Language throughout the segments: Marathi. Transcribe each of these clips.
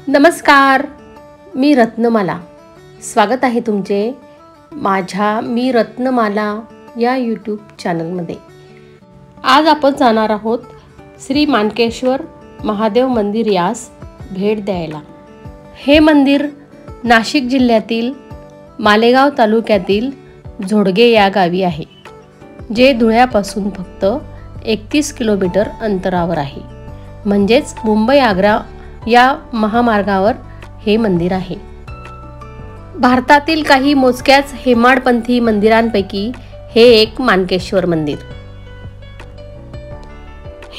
नमस्कार, मी रत्नमाला. स्वागत आहे तुमचे माझ्या मी रत्नमाला या यूट्यूब चॅनलमध्ये. आज आपण जाणार आहोत श्री मानकेश्वर महादेव मंदिर यास भेट द्यायला. हे मंदिर नाशिक जिल्ह्यातील मालेगाव तालुक्यातील झोडगे या गावी आहे, जे धुळ्यापासून फक्त 31 किलोमीटर अंतरावर आहे. म्हणजेच मुंबई आग्रा या महामार्गावर हे मंदिर आहे. भारतातील काही मोजक्याच हेमाडपंथी मंदिरांपैकी हे एक मानकेश्वर मंदिर.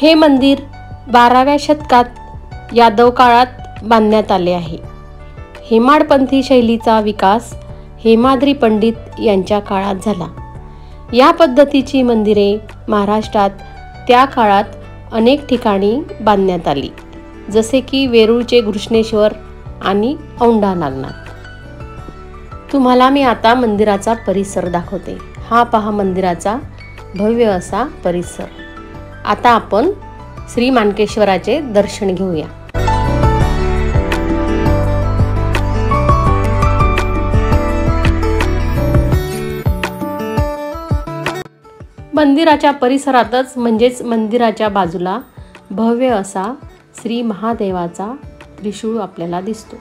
हे मंदिर 12व्या शतकात यादव काळात बांधण्यात आले आहे. हेमाडपंथी शैलीचा विकास हेमाद्री पंडित यांच्या काळात झाला. या पद्धतीची मंदिरे महाराष्ट्रात त्या काळात अनेक ठिकाणी बांधण्यात आली, जसे की वेरूळचे घृष्णेश्वर आणि औंढा नागनाथ. तुम्हाला मी आता मंदिराचा परिसर दाखवते. हा पहा मंदिराचा भव्य असा परिसर. आता आपण श्री मानकेश्वराचे दर्शन घेऊया. मंदिराच्या परिसरातच म्हणजेच मंदिराच्या बाजूला भव्य असा श्री महादेवाचा त्रिशूळ आपल्याला दिसतो.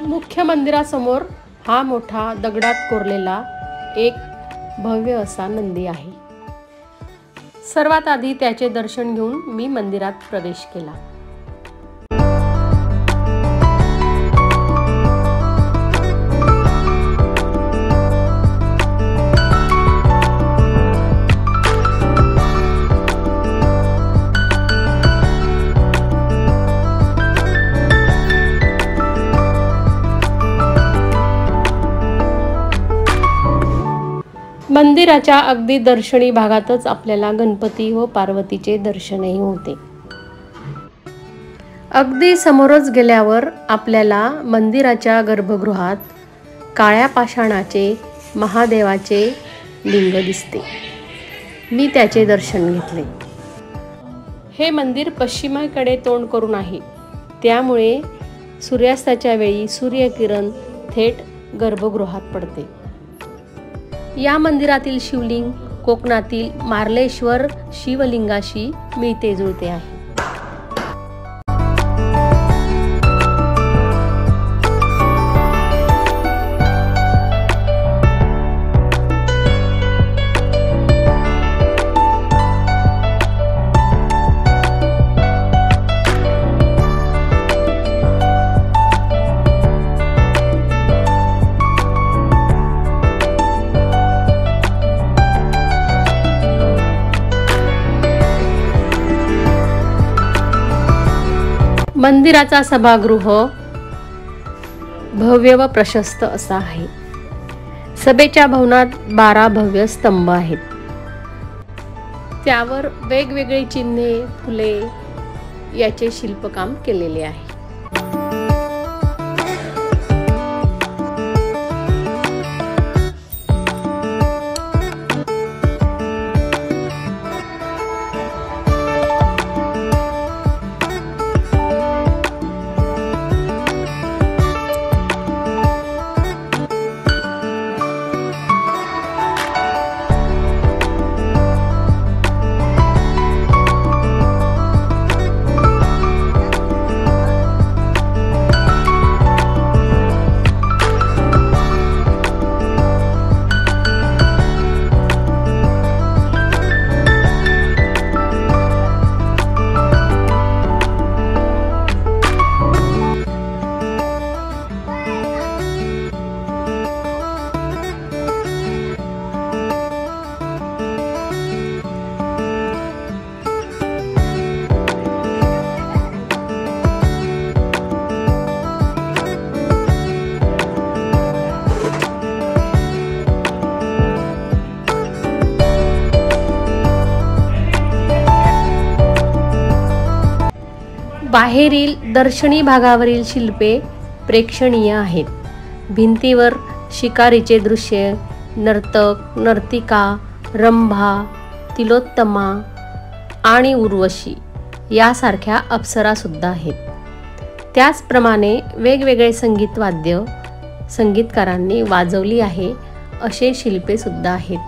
मुख्य मंदिरासमोर हा मोठा दगडात कोरलेला एक भव्य असा नंदी आहे. सर्वात आधी त्याचे दर्शन घेऊन मी मंदिरात प्रवेश केला. मंदिराच्या अगदी दर्शनी भागातच आपल्याला गणपती व पार्वतीचे दर्शनही होते. अगदी समोरच गेल्यावर आपल्याला मंदिराच्या गर्भगृहात काळ्या पाषाणाचे महादेवाचे लिंग दिसते. मी त्याचे दर्शन घेतले. हे मंदिर पश्चिमेकडे तोंड करून आहे, त्यामुळे सूर्यास्ताच्या वेळी सूर्यकिरण थेट गर्भगृहात पडते. या मंदिरातील शिवलिंग कोकणातील मार्लेश्वर शिवलिंगाशी मिळते जुळते आहे. मंदिराचा सभागृह भव्य व प्रशस्त असा आहे. सभेच्या भवनात 12 भव्य स्तंभ आहेत. त्यावर वेगवेगळी चिन्हे, फुले याचे शिल्पकाम केलेले आहे. बाहेरील दर्शनी भागावरील शिल्पे प्रेक्षणीय आहेत. भिंतीवर शिकारीचे दृश्य, नर्तक, नर्तिका, रंभा, तिलोत्तमा आणि उर्वशी यासारख्या अप्सरा सुद्धा आहेत. त्याचप्रमाणे वेगवेगळे संगीत वाद्य संगीतकारांनी वाजवली आहे असे शिल्पे सुद्धा आहेत.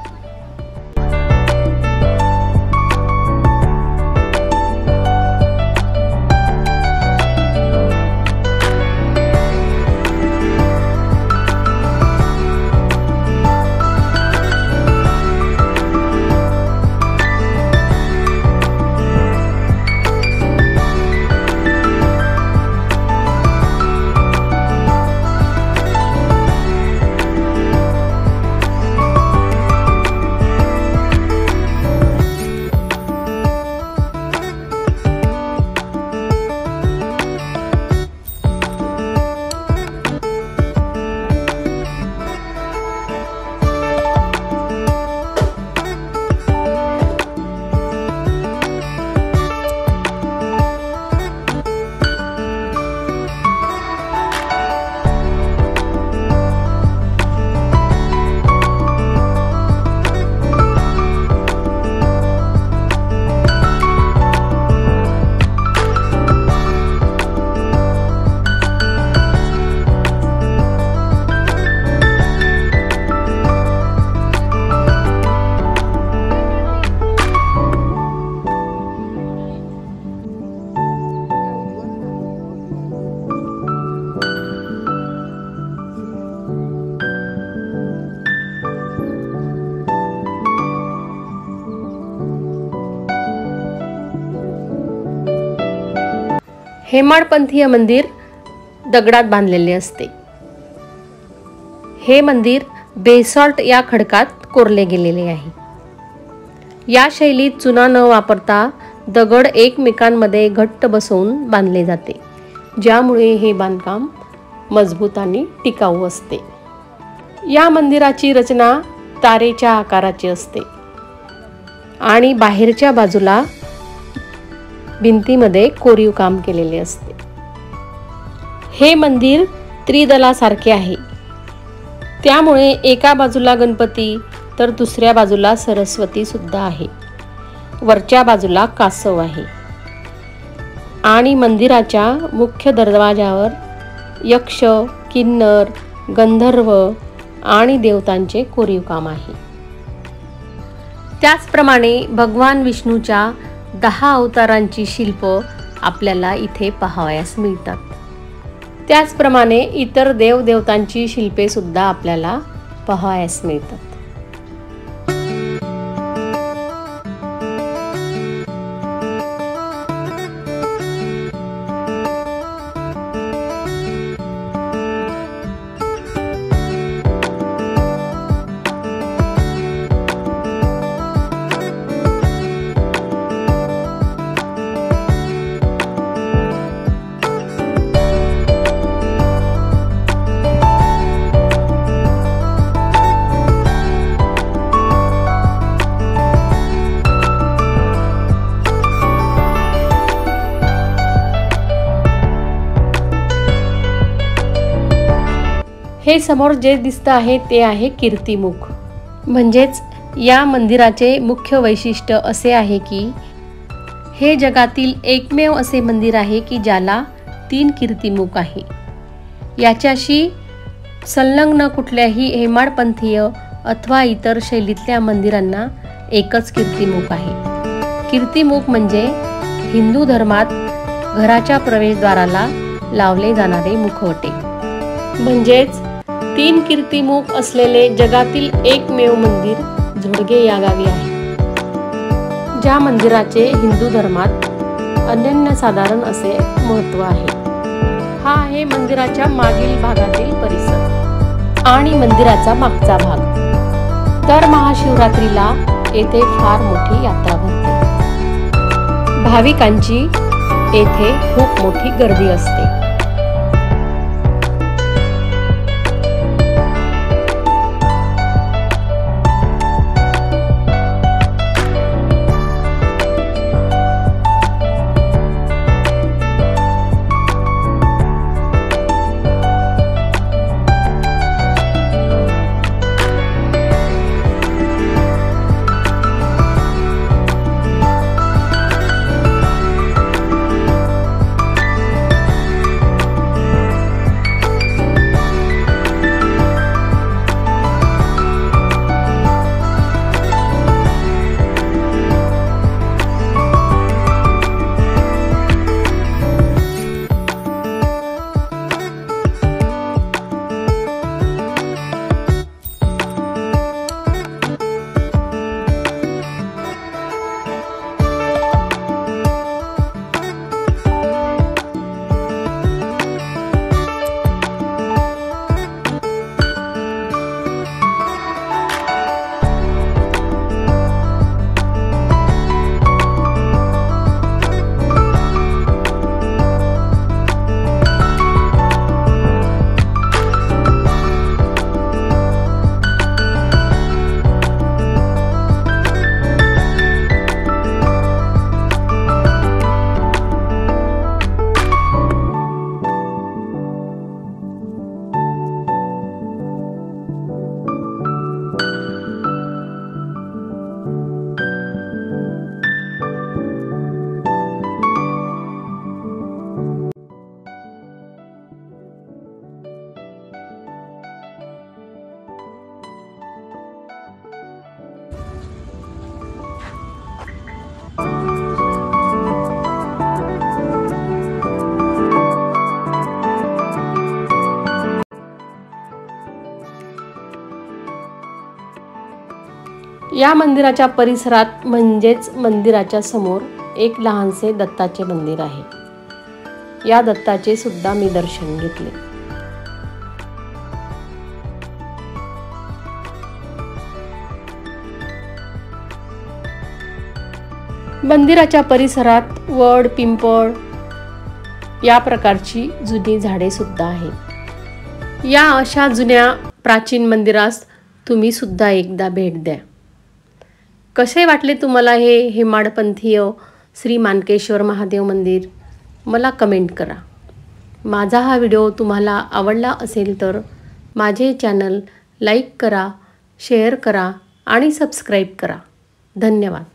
हेमाडपंथीय मंदिर दगडात बांधलेले असते. हे मंदिर बेसॉल्ट या खडकात कोरले गेलेले आहे. या शैलीत चुना न वापरता दगड एकमेकांमध्ये घट्ट बसवून बांधले जाते, ज्यामुळे हे बांधकाम मजबूत आणि टिकाऊ असते. या मंदिराची रचना तारेच्या आकाराची असते आणि बाहेरच्या बाजूला भिंतीमध्ये कोरीव काम केलेले असते. हे मंदिर त्रिदलासारखे आहे, त्यामुळे एका बाजूला गणपती तर दुसऱ्या बाजूला सरस्वती सुद्धा आहे. वरच्या बाजूला कासव आहे आणि मंदिराच्या मुख्य दरवाजावर यक्ष, किन्नर, गंधर्व आणि देवतांचे कोरीव काम आहे. त्याचप्रमाणे भगवान विष्णूच्या 10 अवतारांची शिल्प आपल्याला इथे पाहावयास मिळतात. त्याचप्रमाणे इतर देवदेवतांची शिल्पे सुद्धा आपल्याला पाहावयास मिळतात. हे समोर जे दिसतं आहे ते आहे कीर्तिमुख. म्हणजेच या मंदिराचे मुख्य वैशिष्ट्य असे आहे की हे जगातील एकमेव असे मंदिर आहे की ज्याला 3 कीर्तिमुख आहे. याच्याशी संलग्न कुठल्याही हेमाडपंथीय अथवा इतर शैलीतल्या मंदिरांना एकच कीर्तिमुख आहे. कीर्तिमुख म्हणजे हिंदू धर्मात घराच्या प्रवेशद्वाराला लावले जाणारे मुखवटे. म्हणजेच 3 कीर्तिमुख असलेले जगातील एकमेव मंदिर झोडगे या गावी आहे, ज्या मंदिराचे हिंदू धर्मात अनन्यसाधारण असे महत्त्व आहे. हा आहे मंदिराच्या मागील भागातील परिसर आणि मंदिराचा मागचा भाग. दर महाशिवरात्रीला येथे फार मोठी यात्रा भरते. भाविकांची येथे खूप मोठी गर्दी असते. या मंदिराच्या परिसरात म्हणजेच मंदिराच्या समोर एक लहानसे दत्ताचे मंदिर आहे. या दत्ताचे सुद्धा मी दर्शन घेतले. मंदिराच्या परिसरात वड, पिंपळ या प्रकारची जुनी झाडे सुद्धा आहेत. या अशा जुन्या प्राचीन मंदिरास तुम्ही सुद्धा एकदा भेट द्या. कसे वाटले तुम्हाला हे हेमाडपंथीय श्री मानकेश्वर महादेव मंदिर? मला कमेंट करा. माझा हा व्हिडिओ तुम्हाला आवडला असेल तर माझे चॅनल लाईक करा, शेअर करा आणि सबस्क्राईब करा. धन्यवाद.